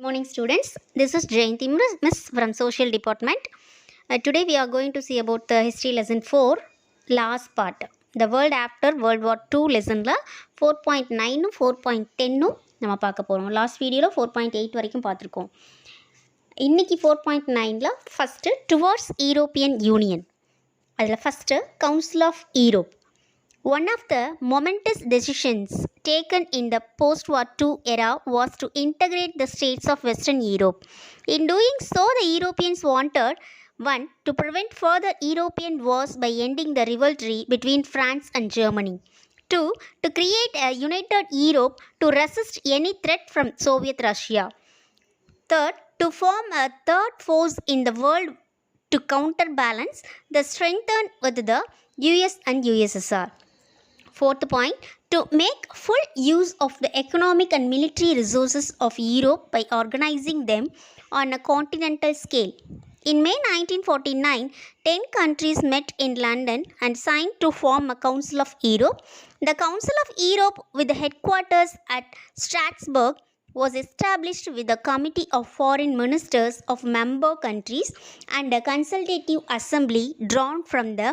Morning students, this is Jayanti Miss from Social Department. Today we are going to see about the history lesson 4 last part. The world after World War II lesson la 4.9 4.10 நம்ம பார்க்க போறோம். Last வீடியோல 4.8 வரைக்கும் பார்த்திருக்கோம். இன்னைக்கு 4.9ல first towards European Union. அதில் first Council of Europe. One of the momentous decisions taken in the post-war II era was to integrate the states of Western Europe. In doing so, the Europeans wanted, one, to prevent further European wars by ending the rivalry between France and Germany. Two, to create a united Europe to resist any threat from Soviet Russia. Third, to form a third force in the world to counterbalance the strengthened with the US and USSR. Fourth point, to make full use of the economic and military resources of Europe by organizing them on a continental scale. In May 1949, 10 countries met in London and signed to form a Council of Europe. The Council of Europe, with the headquarters at Strasbourg, was established with a committee of foreign ministers of member countries and a consultative assembly drawn from the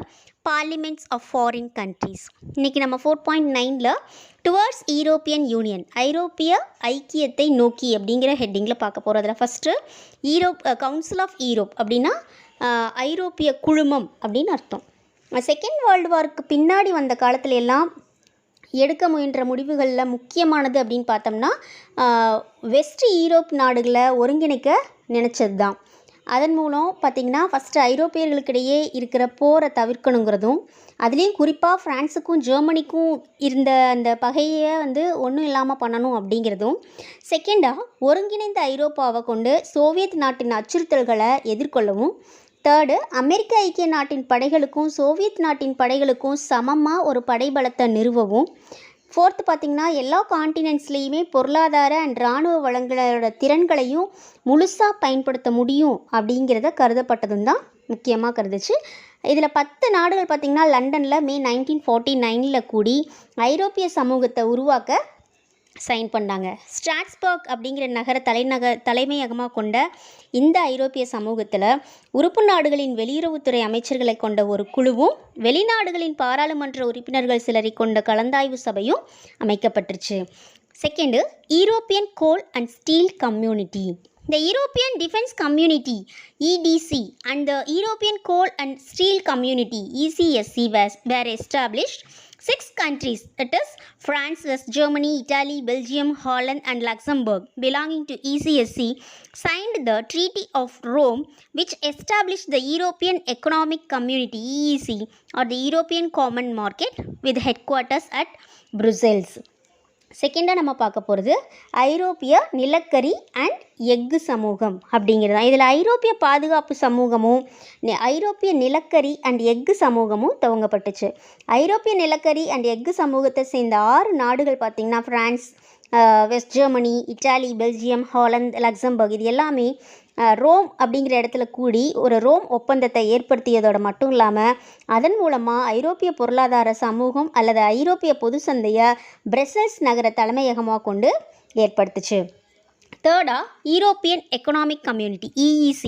parliaments of foreign countries. இன்னைக்கு நம்ம 4.9ல towards European union ஐரோப்பிய ஐக்கியத்தை நோக்கி அப்படிங்கிற ஹெட்டிங்கில் பார்க்க போகிறோம். அதில் first council of Europe அப்படின்னா ஐரோப்பிய குழுமம் அப்படின்னு அர்த்தம். செகண்ட் வேர்ல்டு வாருக்கு பின்னாடி வந்த காலத்துல எல்லாம் எடுக்க முயன்ற முடிவுகளில் முக்கியமானது அப்படின்னு பார்த்தோம்னா வெஸ்ட் யூரோப் நாடுகளை ஒருங்கிணைக்க நினச்சது தான். அதன் மூலம் பார்த்திங்கன்னா ஃபஸ்ட்டு ஐரோப்பியர்களுக்கிடையே இருக்கிற போரை தவிர்க்கணுங்கிறதும், அதுலேயும் குறிப்பாக ஃப்ரான்ஸுக்கும் ஜெர்மனிக்கும் இருந்த அந்த பகையை ஒன்றும் இல்லாமல் பண்ணணும் அப்படிங்கிறதும், செகண்டாக ஒருங்கிணைந்த ஐரோப்பாவை கொண்டு சோவியத் நாட்டின் அச்சுறுத்தல்களை எதிர்கொள்ளவும், தேர்டு அமெரிக்க ஐக்கிய நாட்டின் படைகளுக்கும் சோவியத் நாட்டின் படைகளுக்கும் சமமாக ஒரு படைபலத்தை நிறுவவும், ஃபோர்த்து பார்த்திங்கன்னா எல்லா கான்டினென்ட்ஸ்லேயுமே பொருளாதார அண்ட் இராணுவ வளங்களோட திறன்களையும் முழுசாக பயன்படுத்த முடியும் அப்படிங்கிறத கருதப்பட்டதும் தான் முக்கியமாக கருதுச்சு. இதில் 10 நாடுகள் பார்த்திங்கன்னா லண்டனில் மே 1949 கூடி ஐரோப்பிய சமூகத்தை உருவாக்க சைன் பண்ணாங்க. ஸ்ட்ராஸ்பர்க் அப்படிங்கிற தலைமையகமாக கொண்ட இந்த ஐரோப்பிய சமூகத்தில் உறுப்பு நாடுகளின் வெளியுறவுத்துறை அமைச்சர்களை கொண்ட ஒரு குழுவும் வெளிநாடுகளின் பாராளுமன்ற உறுப்பினர்கள் சிலரை கொண்ட கலந்தாய்வு சபையும் அமைக்கப்பட்டுருச்சு. Second, European coal and steel community. The European Defence Community (EDC) and the European Coal and Steel Community (ECSC) were established. 6 countries, that is France, West Germany, Italy, Belgium, Holland and Luxembourg, belonging to ECSC, signed the Treaty of Rome, which established the European Economic Community (EEC) or the European Common Market with headquarters at Brussels. செகண்டாக நம்ம பார்க்க போகிறது ஐரோப்பிய நிலக்கரி and எஃகு சமூகம் அப்படிங்கிறது. இதில் ஐரோப்பிய பாதுகாப்பு சமூகமும் ஐரோப்பிய நிலக்கரி அண்ட் எஃகு சமூகமும் துவங்கப்பட்டுச்சு. ஐரோப்பிய நிலக்கரி அண்ட் எஃகு சமூகத்தை சேர்ந்த 6 நாடுகள் பார்த்திங்கன்னா France, west Germany, Italy, Belgium, Holland, Luxembourg, இது எல்லாமே ரோம் அப்படிங்கிற இடத்துல கூடி ஒரு ரோம் ஒப்பந்தத்தை ஏற்படுத்தியதோடு மட்டும் இல்லாமல் அதன் மூலமாக ஐரோப்பிய பொருளாதார சமூகம் அல்லது ஐரோப்பிய பொது சந்தையை பிரசல்ஸ் நகர தலைமையகமாக கொண்டு ஏற்படுத்துச்சு. தேர்டாக European economic community (EEC).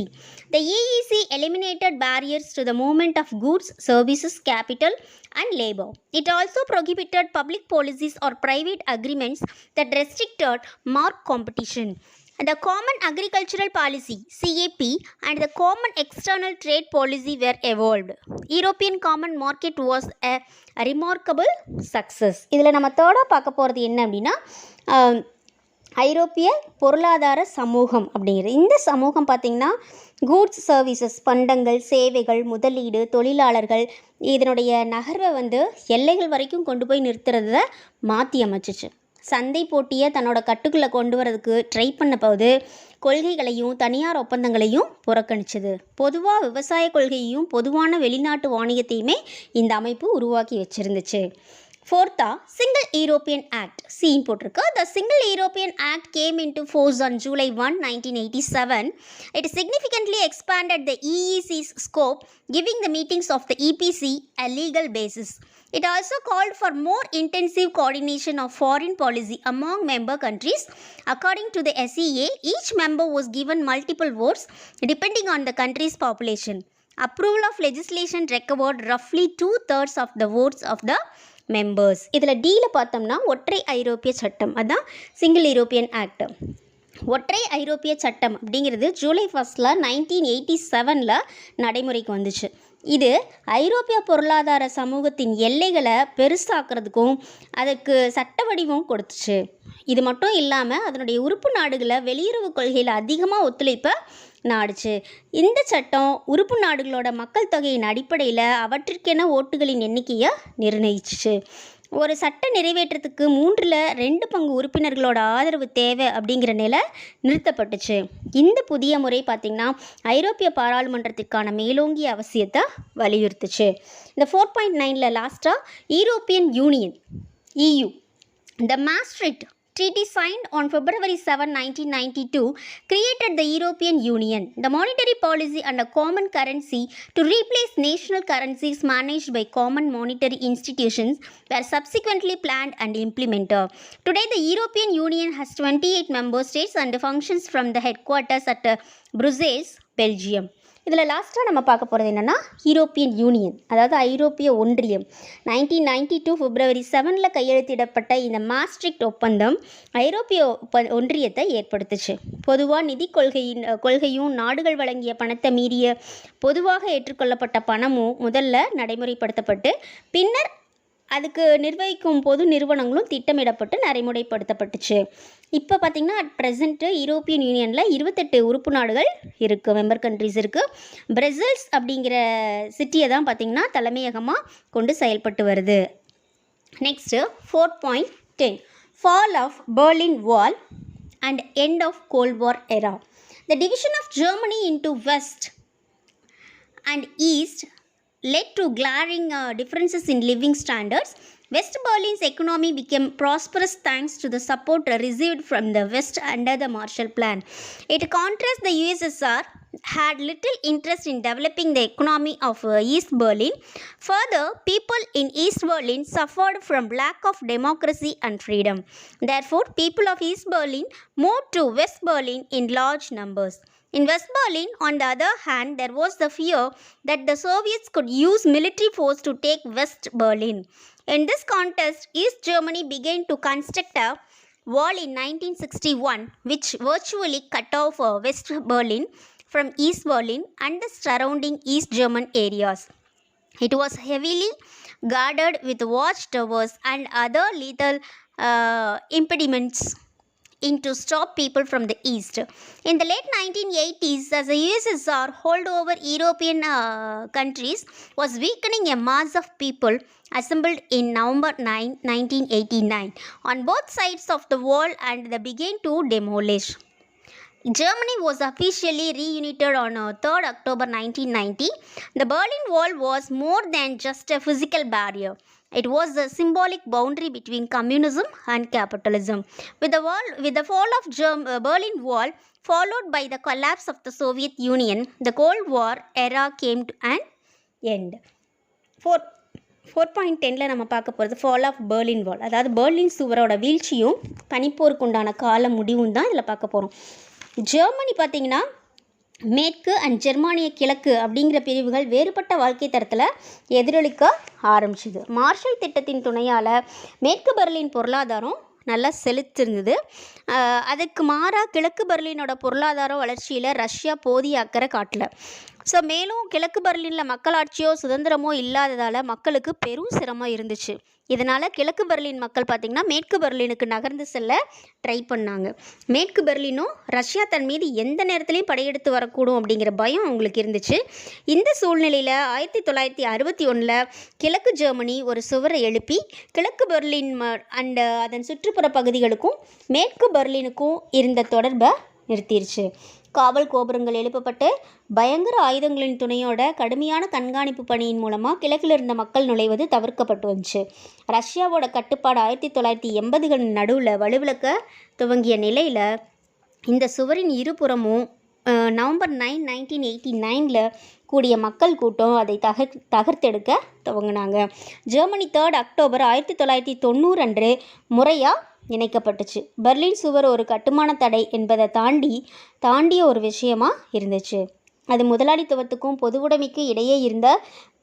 The EEC eliminated barriers to the movement of goods, services, capital and labor. It also prohibited public policies or private agreements that restricted market competition. The Common Agricultural Policy (CAP) and the Common External Trade Policy were evolved. European Common Market was a remarkable success. இதில் நம்ம தேர்டாக பார்க்க போகிறது என்ன அப்படின்னா ஐரோப்பிய பொருளாதார சமூகம் அப்படிங்கிறது. இந்த சமூகம் பார்த்திங்கன்னா கூட்ஸ், சர்வீசஸ், பண்டங்கள், சேவைகள், முதலீடு, தொழிலாளர்கள் இதனுடைய நகர்வை எல்லைகள் வரைக்கும் கொண்டு போய் நிறுத்துறத மாற்றி அமைச்சிச்சு. சந்தை போட்டியை தன்னோட கட்டுக்குள்ளே கொண்டு வரதுக்கு ட்ரை பண்ண போது கொள்கைகளையும் தனியார் ஒப்பந்தங்களையும் புறக்கணிச்சது. பொதுவாக விவசாய கொள்கையையும் பொதுவான வெளிநாட்டு வாணிகத்தையுமே இந்த அமைப்பு உருவாக்கி வச்சுருந்துச்சு. Fourth, Single European Act. Scene போட்டிருக்கு. The Single European Act came into force on July 1, 1987. It significantly expanded the EEC's scope, giving the meetings of the EPC a legal basis. It also called for more intensive coordination of foreign policy among member countries. According to the SEA, each member was given multiple votes depending on the country's population. Approval of legislation required roughly 2/3 of the votes of the members. இதில் டீல பார்த்தோம்னா ஒற்றை ஐரோப்பிய சட்டம், அதான் single European act. ஒற்றை ஐரோப்பிய சட்டம் அப்படிங்கிறது ஜூலை 1 1987 நடைமுறைக்கு வந்துச்சு. இது ஐரோப்பிய பொருளாதார சமூகத்தின் எல்லைகளை பெருசாக்குறதுக்கும் அதற்கு சட்ட வடிவம் கொடுத்துச்சு. இது மட்டும் இல்லாமல் அதனுடைய உறுப்பு நாடுகளை வெளியுறவு கொள்கையில் அதிகமாக ஒத்துழைப்பை நாடுச்சு. இந்த சட்டம் உறுப்பு நாடுகளோட மக்கள் தொகையின் அடிப்படையில் அவற்றிற்கென ஓட்டுகளின் எண்ணிக்கையை நிர்ணயிச்சிச்சு. ஒரு சட்ட நிறைவேற்றத்துக்கு 2/3 உறுப்பினர்களோட ஆதரவு தேவை அப்படிங்கிற நிலை நிறுத்தப்பட்டுச்சு. இந்த புதிய முறை பார்த்திங்கன்னா ஐரோப்பிய பாராளுமன்றத்திற்கான மேலோங்கிய அவசியத்தை வலியுறுத்துச்சு. இந்த 4.9 லாஸ்ட்டாக European union EU. The Maastricht Treaty signed on February 7, 1992 created the European Union, the monetary policy and a common currency to replace national currencies managed by common monetary institutions were subsequently planned and implemented. Today the European Union has 28 member states and functions from the headquarters at Brussels, Belgium. இதில் லாஸ்ட்டாக நம்ம பார்க்க போகிறது என்னென்னா European union, அதாவது ஐரோப்பிய ஒன்றியம். 1992 February 7 கையெழுத்திடப்பட்ட இந்த மாஸ்ட்ரிக்ட் ஒப்பந்தம் ஐரோப்பிய ஒன்றியத்தை ஏற்படுத்துச்சு. பொதுவாக நிதி கொள்கையும் நாடுகள் வழங்கிய பணத்தை மீறிய பொதுவாக ஏற்றுக்கொள்ளப்பட்ட பணமும் முதல்ல நடைமுறைப்படுத்தப்பட்டு பின்னர் அதுக்கு நிர்வகிக்கும் பொது நிறுவனங்களும் திட்டமிடப்பட்டு நடைமுறைப்படுத்தப்பட்டுச்சு. இப்போ பார்த்திங்கன்னா அட் ப்ரெசண்ட்டு யூரோப்பியன் யூனியனில் 28 உறுப்பு நாடுகள் இருக்குது, மெம்பர் கண்ட்ரிஸ் இருக்குது. பிரசல்ஸ் அப்படிங்கிற சிட்டியை தான் பார்த்திங்கன்னா தலைமையகமாக கொண்டு செயல்பட்டு வருது. Next 4.10 fall of Berlin wall and end of cold war era. The division of Germany into west and east led to glaring differences in living standards. West Berlin's economy became prosperous thanks to the support received from the West under the Marshall Plan. In contrast, the USSR had little interest in developing the economy of East Berlin. Further, people in East Berlin suffered from lack of democracy and freedom. Therefore, people of East Berlin moved to West Berlin in large numbers. In West Berlin, on the other hand, there was the fear that the Soviets could use military force to take West Berlin. In this context, East Germany began to construct a wall in 1961, which virtually cut off West Berlin from East Berlin and the surrounding East German areas. It was heavily guarded with watchtowers and other lethal impediments to stop people from the east. In the late 1980s, as the USSR hold over European countries was weakening, a mass of people assembled in November 9, 1989 on both sides of the wall and they began to demolish. Germany was officially reunited on 3rd October 1990. The Berlin Wall was more than just a physical barrier. It was a symbolic boundary between communism and capitalism. With the fall of Berlin Wall, followed by the collapse of the Soviet Union, the Cold War era came to an end. 4.10 நம்ம பார்க்க போகிறது fall of Berlin வால், அதாவது Berlin சுவரோட வீழ்ச்சியும் பனிப்போருக்கு உண்டான கால முடிவும் தான் இதில் பார்க்க போகிறோம். ஜெர்மனி பார்த்திங்கன்னா மேற்கு அண்ட் ஜெர்மானிய கிழக்கு அப்படிங்கிற பிரிவுகள் வேறுபட்ட வாழ்க்கை தரத்தில் எதிரொலிக்க ஆரம்பிச்சுது. மார்ஷல் திட்டத்தின் துணையால் மேற்கு பெர்லின் பொருளாதாரம் நல்லா செலுத்திருந்தது. அதுக்கு மாறாக கிழக்கு பெர்லினோட பொருளாதார வளர்ச்சியில் ரஷ்யா போதிய அக்கறை காட்டல. ஸோ மேலும் கிழக்கு பெர்லினில் மக்களாட்சியோ சுதந்திரமோ இல்லாததால் மக்களுக்கு பெரும் சிரமம் இருந்துச்சு. இதனால் கிழக்கு பெர்லின் மக்கள் பார்த்திங்கன்னா மேற்கு பெர்லினுக்கு நகர்ந்து செல்ல ட்ரை பண்ணாங்க. மேற்கு பெர்லினும் ரஷ்யா தன் மீது எந்த நேரத்துலையும் படையெடுத்து வரக்கூடும் அப்படிங்கிற பயம் அவங்களுக்கு இருந்துச்சு. இந்த சூழ்நிலையில் 1961 கிழக்கு ஜெர்மனி ஒரு சுவரை எழுப்பி கிழக்கு பெர்லின் அண்ட் அதன் சுற்றுப்புற பகுதிகளுக்கும் மேற்கு பெர்லினுக்கும் இருந்த தொடர்பை நிறுத்திடுச்சு. காவல் கோபுரங்கள் எழுப்பப்பட்டு பயங்கர ஆயுதங்களின் துணையோட கடுமையான கண்காணிப்பு பணியின் மூலமாக கிழக்கில் இருந்த மக்கள் நுழைவது தவிர்க்கப்பட்டு வந்துச்சு. ரஷ்யாவோட கட்டுப்பாடு 1980களின் நடுவில் வலுவிழக்க துவங்கிய நிலையில் இந்த சுவரின் இருபுறமும் நவம்பர் 9, 1989 கூடிய மக்கள் கூட்டம் அதை தகர்த்தெடுக்க துவங்கினாங்க. ஜெர்மனி 3 அக்டோபர் 1990 அன்று முறையாக இணைக்கப்பட்டுச்சு. பெர்லின் சுவர் ஒரு கட்டுமான தடை என்பதை தாண்டிய ஒரு விஷயமா இருந்துச்சு. அது முதலாளித்துவத்துக்கும் பொதுவுடைமைக்கு இடையே இருந்த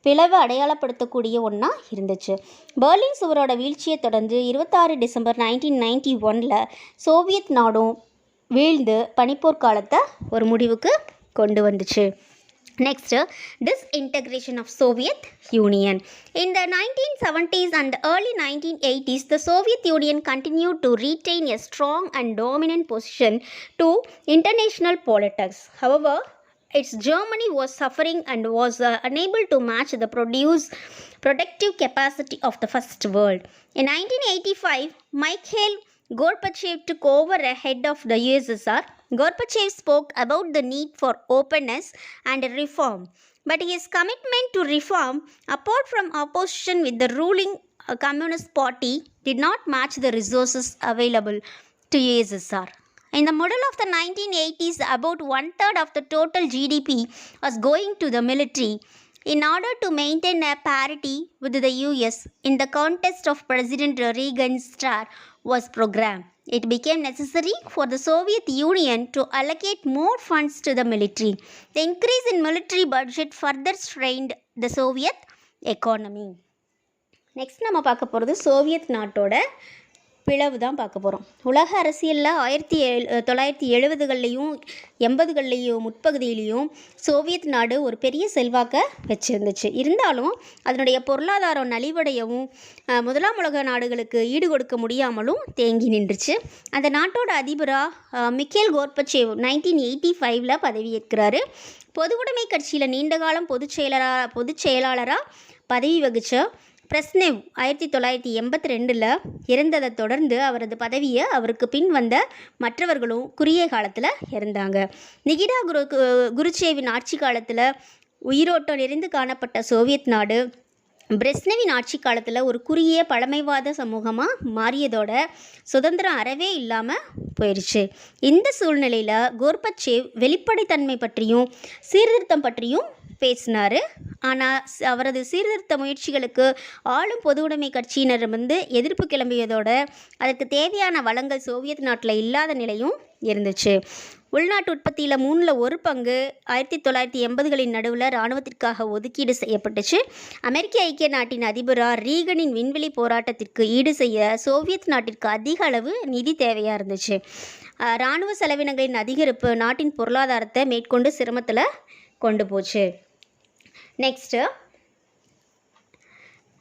பிளவை அடையாளப்படுத்தக்கூடிய ஒன்றா இருந்துச்சு. பெர்லின் சுவரோட வீழ்ச்சியை தொடர்ந்து 26 டிசம்பர் 1991 சோவியத் நாடும் வீழ்ந்து பனிப்போர் காலத்தை ஒரு முடிவுக்கு கொண்டு வந்துச்சு. Next, disintegration of Soviet Union. In the 1970s and early 1980s, the Soviet Union continued to retain a strong and dominant position to international politics. However, its Germany was suffering and was unable to match the productive capacity of the First World. In 1985, Mikhail Gorbachev took over ahead of the USSR. Gorbachev spoke about the need for openness and reform, but his commitment to reform, apart from opposition with the ruling Communist Party, did not match the resources available to USSR. In the middle of the 1980s, about 1/3 of the total GDP was going to the military in order to maintain a parity with the US. In the context of President Reagan's Star was program, it became necessary for the Soviet Union to allocate more funds to the military. The increase in military budget further strained the Soviet economy. Next நம்ம பார்க்க போகிறது Soviet நாட்டோட பிளவு தான் பார்க்க போகிறோம். உலக அரசியலில் 1970களிலையும் 80களிலையும் முற்பகுதியிலையும் சோவியத் நாடு ஒரு பெரிய செல்வாக்கை வச்சுருந்துச்சு. இருந்தாலும் அதனுடைய பொருளாதாரம் நலிவடையவும் முதலாம் உலக நாடுகளுக்கு ஈடு கொடுக்க முடியாமலும் தேங்கி நின்றுச்சு. அந்த நாட்டோட அதிபராக மிக்கேல் கோர்பச்சேவ் 1985 பதவியேற்கிறாரு. பொதுவுடைமை கட்சியில் நீண்டகாலம் பொதுச் செயலாளராக பதவி வகித்த பிரஸ்னெவ் 1982 இறந்ததை தொடர்ந்து அவரது பதவியை அவருக்கு பின் வந்த மற்றவர்களும் குறுகிய காலத்தில் இறந்தாங்க. நிகிடா குருச்சேவின் ஆட்சி காலத்தில் உயிரோட்டம் நிறைந்து காணப்பட்ட சோவியத் நாடு பிரெஸ்னெவின் ஆட்சி காலத்தில் ஒரு குறுகிய பழமைவாத சமூகமாக மாறியதோட சுதந்திரம் அறவே இல்லாமல் போயிடுச்சு. இந்த சூழ்நிலையில் கோர்பச்சேவ் வெளிப்படைத்தன்மை பற்றியும் சீர்திருத்தம் பற்றியும் பேசினார். ஆனால் அவரது சீர்திருத்த முயற்சிகளுக்கு ஆளும் பொதுவுடைமை கட்சியினர் எதிர்ப்பு கிளம்பியதோட அதற்கு தேவையான வளங்கள் சோவியத் நாட்டில் இல்லாத நிலையும் இருந்துச்சு. உள்நாட்டு உற்பத்தியில் 1/3 1980களின் நடுவில் இராணுவத்திற்காக ஒதுக்கீடு செய்யப்பட்டுச்சு. அமெரிக்க ஐக்கிய நாட்டின் அதிபராக ரீகனின் விண்வெளி போராட்டத்திற்கு ஈடு செய்ய சோவியத் நாட்டிற்கு அதிக அளவு நிதி தேவையாக இருந்துச்சு. இராணுவ செலவினங்களின் அதிகரிப்பு நாட்டின் பொருளாதாரத்தை மேற்கொண்டு சிரமத்தில் கொண்டு போச்சு. Next,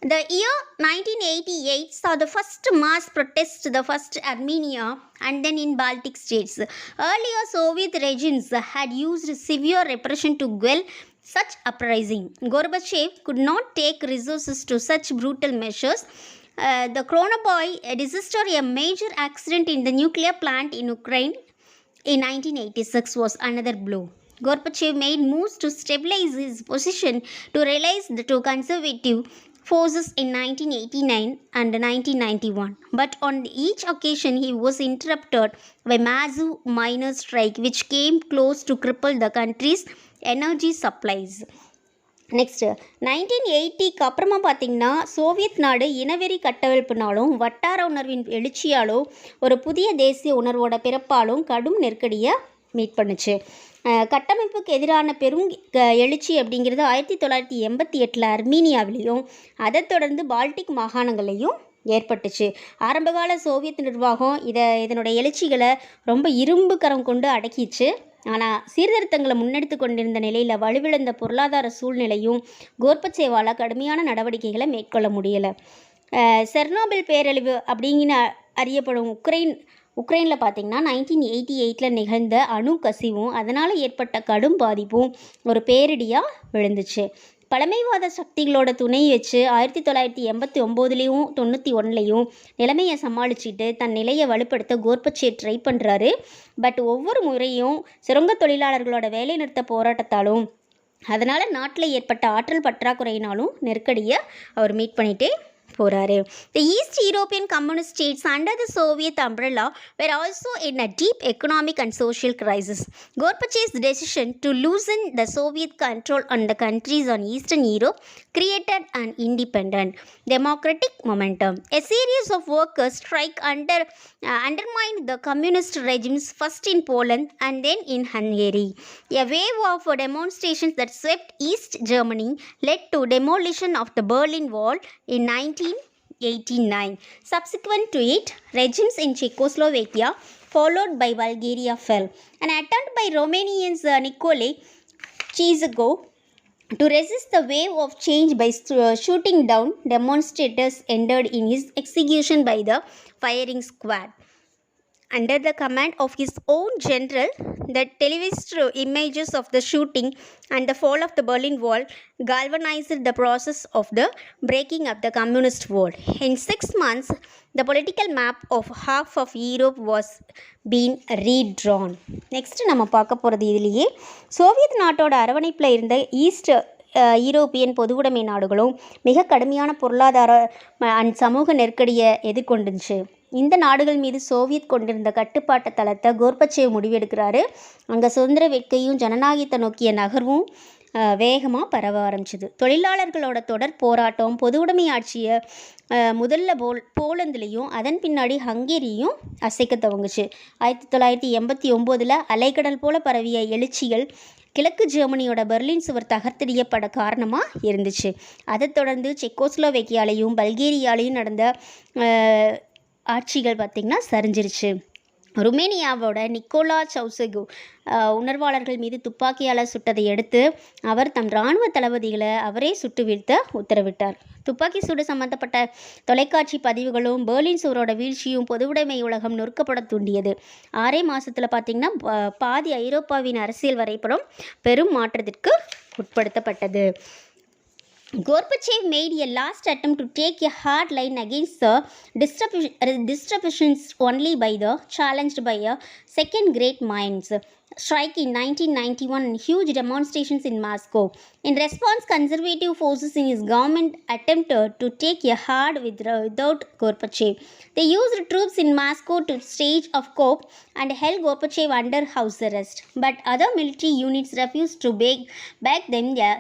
the year 1988 saw the first mass protest in the first Armenia and then in Baltic states. Earlier Soviet regimes had used severe repression to quell such uprising. Gorbachev could not take resources to such brutal measures. The Chernobyldisaster, a major accident in the nuclear plant in Ukraine in 1986, was another blow. Gorbachev made moves to stabilize his position to release the two conservative forces in 1989 and 1991. But on each occasion he was interrupted by massive miners' strike which came close to cripple the country's energy supplies. Next 1980க்கு அப்புறமா பார்த்திங்கன்னா Soviet நாடு இனவெறி கட்டவிழ்ப்பினாலும் வட்டார உணர்வின் எழுச்சியாலும் ஒரு புதிய தேசிய உணர்வோட பிறப்பாலும் கடும் நெருக்கடியை மீட் பண்ணுச்சு. கட்டமைப்புக்கு எதிரான பெரும் எழுச்சி அப்படிங்கிறது 1988 அர்மீனியாவிலையும் அதை தொடர்ந்து பால்டிக் மாகாணங்களையும் ஏற்பட்டுச்சு. ஆரம்பகால சோவியத் நிர்வாகம் இதனுடைய எழுச்சிகளை ரொம்ப இரும்பு கரம் கொண்டு அடக்கிச்சு. ஆனால் சீர்திருத்தங்களை முன்னெடுத்து கொண்டிருந்த நிலையில் வலுவிழந்த பொருளாதார சூழ்நிலையும் கோர்பச்சேவால் கடுமையான நடவடிக்கைகளை மேற்கொள்ள முடியலை. செர்னோபில் பேரழிவு அப்படிங்கிற அறியப்படும் உக்ரைனில் பார்த்திங்கன்னா 1988 நிகழ்ந்த அணு கசிவும் அதனால் ஏற்பட்ட கடும் பாதிப்பும் ஒரு பேரிடியாக விழுந்துச்சு. பழமைவாத சக்திகளோட துணை வச்சு 1989லேயும் 91லேயும் நிலைமையை சமாளிச்சுட்டு தன் நிலையை வலுப்படுத்த கோர்பச்சேவ் ட்ரை பண்ணுறாரு. பட் ஒவ்வொரு முறையும் சுரங்க தொழிலாளர்களோட வேலைநிறுத்த போராட்டத்தாலும் அதனால் நாட்டில் ஏற்பட்ட ஆற்றல் பற்றாக்குறையினாலும் நெருக்கடியை அவர் மீட் பண்ணிகிட்டே போகிறாரு. The East European communist states under the Soviet umbrella were also in a deep economic and social crisis. Gorbachev's decision to loosen the Soviet control on the countries on Eastern Europe created an independent, democratic momentum. A series of workers' strikes undermined the communist regimes first in Poland and then in Hungary. A wave of demonstrations that swept East Germany led to demolition of the Berlin Wall in 1989. Subsequent to it, regimes in Czechoslovakia, followed by Bulgaria, fell. An attempt by Romanians Nicolae Ceausescu to resist the wave of change by shooting down demonstrators ended in his execution by the firing squad. Under the command of his own general, the televised images of the shooting and the fall of the Berlin Wall galvanized the process of the breaking of the communist world. In 6 months, the political map of half of Europe was being redrawn. Next நம்ம பார்க்க போகிறது இதிலேயே Soviet நாட்டோட அரவணைப்பில் இருந்த east European பொதுவுடைமை நாடுகளும் மிக கடுமையான பொருளாதார அண்ட் சமூக நெருக்கடியை எதிர்கொண்டுச்சு. இந்த நாடுகள் மீது சோவியத் கொண்டிருந்த கட்டுப்பாட்டு தளத்தை கோர்பச்சேவ் முடிவெடுக்கிறாரு. அங்கே சுதந்திர வேட்கையும் ஜனநாயகத்தை நோக்கிய நகர்வும் வேகமாக பரவ ஆரம்பிச்சிது. தொழிலாளர்களோட தொடர் போராட்டம் பொதுவுடைமை ஆட்சியை முதல்ல போலந்துலேயும் அதன் பின்னாடி ஹங்கேரியும் அசைக்க துவங்குச்சு. 1989 அலைக்கடல் போல பரவிய எழுச்சிகள் கிழக்கு ஜெர்மனியோட பெர்லின் சுவர் தகர்த்தெறியப்பட காரணமாக இருந்துச்சு. அதைத் தொடர்ந்து செக்கோஸ்லோவேக்கியாலையும் பல்கேரியாலையும் நடந்த ஆட்சிகள் பார்த்திங்கன்னா சரிஞ்சிருச்சு. ருமேனியாவோட நிக்கோலா சவுசெகு உணர்வாளர்கள் மீது துப்பாக்கியால் சுட்டதை அடுத்து அவர் தம் இராணுவ தளபதிகளை அவரே சுட்டு வீழ்த்த உத்தரவிட்டார். துப்பாக்கி சூடு சம்பந்தப்பட்ட தொலைக்காட்சி பதிவுகளும் பெர்லின் சுவரோட வீழ்ச்சியும் பொதுவுடைமை உலகம் நொறுக்கப்பட தூண்டியது. 6 மாதத்தில் பார்த்திங்கன்னா பாதி ஐரோப்பாவின் அரசியல் வரைபடம் பெரும் மாற்றத்திற்கு உட்படுத்தப்பட்டது. Gorbachev made a last attempt to take a hard line against the disruptions only by the challenged by a second great minds strike in 1991 and huge demonstrations in Moscow. In response, conservative forces in his government attempted to take a hard without Gorbachev. They used troops in Moscow to stage a coup and held Gorbachev under house arrest. But other military units refused to back them. The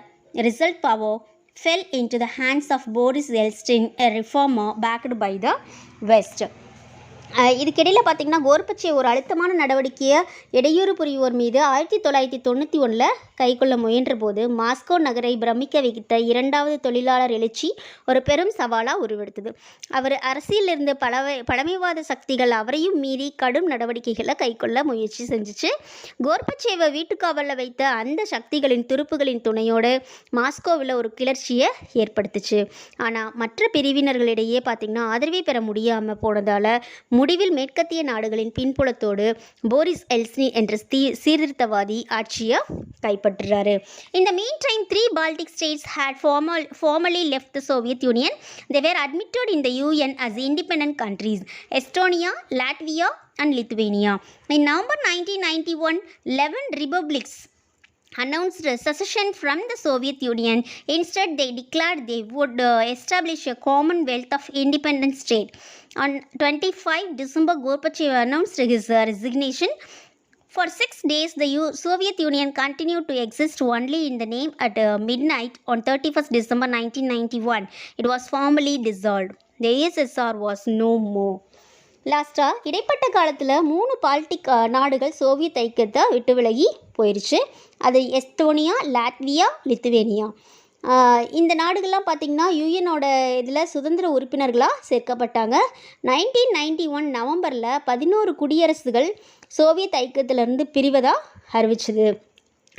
result power fell into the hands of Boris Yeltsin, a reformer backed by the West. இதுக்கிடையில் பார்த்திங்கன்னா Gorbachev ஒரு அழுத்தமான நடவடிக்கையை இடையூறு புரிவோர் மீது 1991 கைக்கொள்ள முயன்ற போது மாஸ்கோ நகரை பிரமிக்க வைத்த இரண்டாவது தொழிலாளர் எழுச்சி ஒரு பெரும் சவாலாக உருவெடுத்தது. அவர் அரசியலில் இருந்த பழமைவாத சக்திகள் அவரையும் மீறி கடும் நடவடிக்கைகளை கைக்கொள்ள முயற்சி செஞ்சிச்சு. கோர்பச்சேவை வீட்டுக்காவலில் வைத்த அந்த சக்திகளின் துருப்புகளின் துணையோடு மாஸ்கோவில் ஒரு கிளர்ச்சியை ஏற்படுத்துச்சு. ஆனால் மற்ற பிரிவினர்களிடையே பார்த்திங்கன்னா ஆதரவை பெற முடியாமல் போனதால் முடிவில் மேற்கத்திய நாடுகளின் பின்புலத்தோடு போரிஸ் எல்சின் என்ற சீர்திருத்தவாதி ஆட்சியை கைப்பற்றுறாரு. In the meantime, 3 Baltic states had formally left the Soviet Union. They were admitted in the UN as independent countries: Estonia, Latvia and Lithuania. In November 1991, 11 republics announced secession from the Soviet Union. Instead, they declared they would establish a commonwealth of independent states. On 25 December, Gorbachev announced his resignation. For 6 days, the Soviet Union continued to exist only in the name at midnight on 31st December 1991. It was formally dissolved. The USSR was no more. லாஸ்ட்டாக இடைப்பட்ட காலத்தில் 3 Baltic நாடுகள் Soviet ஐக்கியத்தை விட்டு விலகி போயிடுச்சு. அது Estonia, Latvia, Lithuania. இந்த நாடுகள்லாம் பார்த்திங்கன்னா யூஎனோட இதில் சுதந்திர உறுப்பினர்களாக சேர்க்கப்பட்டாங்க. 1991 நவம்பரில் 11 குடியரசுகள் சோவியத் ஐக்கியத்திலிருந்து பிரிவதாக அறிவிச்சது.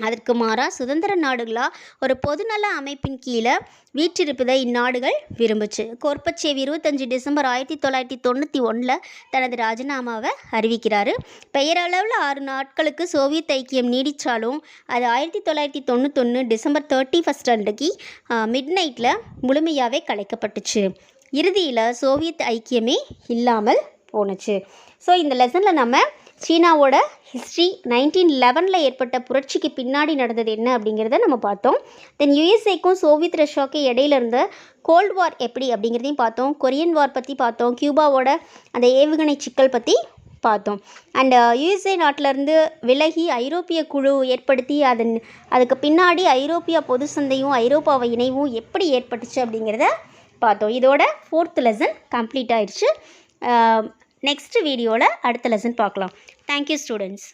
அதற்கு மாறாக சுதந்திர நாடுகளாக ஒரு பொதுநல அமைப்பின் கீழே வீற்றிருப்பதை இந்நாடுகள் விரும்புச்சு. கோர்பச்சேவ் 25 டிசம்பர் 1991 தனது ராஜினாமாவை அறிவிக்கிறார். பெயரளவில் 6 நாட்களுக்கு சோவியத் ஐக்கியம் நீடித்தாலும் அது 1991 டிசம்பர் 31 அன்றைக்கு மிட் நைட்டில் முழுமையாகவே கலைக்கப்பட்டுச்சு. இறுதியில் சோவியத் ஐக்கியமே இல்லாமல் போணுச்சு. ஸோ இந்த லெசனில் நம்ம சீனாவோட ஹிஸ்ட்ரி 1911 ஏற்பட்ட புரட்சிக்கு பின்னாடி நடந்தது என்ன அப்படிங்கிறத நம்ம பார்த்தோம். தென் யுஎஸ்ஏக்கும் சோவியத் ரஷ்யாவுக்கும் இடையில இருந்த கோல்டு வார் எப்படி அப்படிங்கிறதையும் பார்த்தோம். கொரியன் வார் பற்றி பார்த்தோம். கியூபாவோட அந்த ஏவுகணை சிக்கல் பற்றி பார்த்தோம். அண்ட் யுஎஸ்ஏ நாட்டிலேருந்து விலகி ஐரோப்பிய குழு ஏற்படுத்தி அதுக்கு பின்னாடி ஐரோப்பிய பொது சந்தையும் ஐரோப்பாவை இணைவும் எப்படி ஏற்பட்டுச்சு அப்படிங்கிறத பார்த்தோம். இதோட 4th லெசன் கம்ப்ளீட் ஆயிடுச்சு. நெக்ஸ்ட் வீடியோவில் அடுத்த லெசன் பார்க்கலாம். Thank you students.